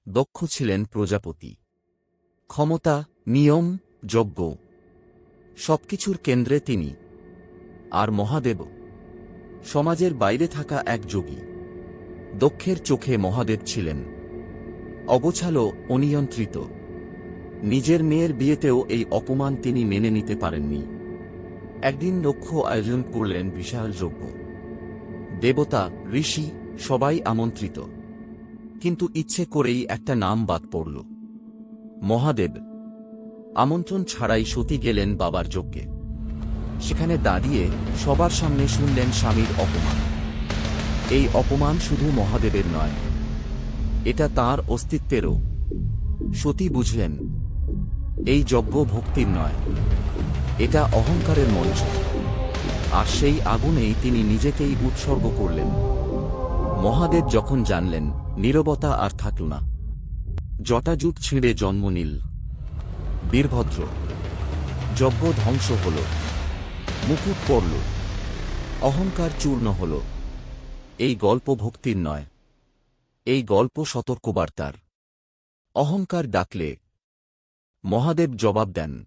দক্ষ ছিলেন প্রজাপতি। ক্ষমতা, নিয়ম, যজ্ঞ সবকিছুর কেন্দ্রে তিনি। আর মহাদেব সমাজের বাইরে থাকা এক যোগী। দক্ষের চোখে মহাদেব ছিলেন অগোছালো, অনিয়ন্ত্রিত। নিজের মেয়ের বিয়েতেও এই অপমান তিনি মেনে নিতে পারেননি। একদিন দক্ষ আয়োজন করলেন বিশাল যজ্ঞ। দেবতা, ঋষি সবাই আমন্ত্রিত। কিন্তু ইচ্ছে করেই একটা নাম বাদ পড়ল, মহাদেব। আমন্ত্রণ ছাড়াই সতী গেলেন বাবার যজ্ঞে। সেখানে দাঁড়িয়ে সবার সামনে শুনলেন স্বামীর অপমান। এই অপমান শুধু মহাদেবের নয়, এটা তাঁর অস্তিত্বেরও। সতী বুঝলেন, এই যজ্ঞ ভক্তির নয়, এটা অহংকারের মঞ্চ। আর সেই আগুনেই তিনি নিজেকেই উৎসর্গ করলেন। মহাদেব যখন জানলেন, নীরবতা আর থাকল না। জটাজুট ছিঁড়ে জন্ম নিল বীরভদ্র। যজ্ঞ ধ্বংস হল, মুকুট পড়ল, অহংকার চূর্ণ হল। এই গল্প ভক্তির নয়, এই গল্প সতর্কবার্তার। অহংকার ডাকলে মহাদেব জবাব দেন।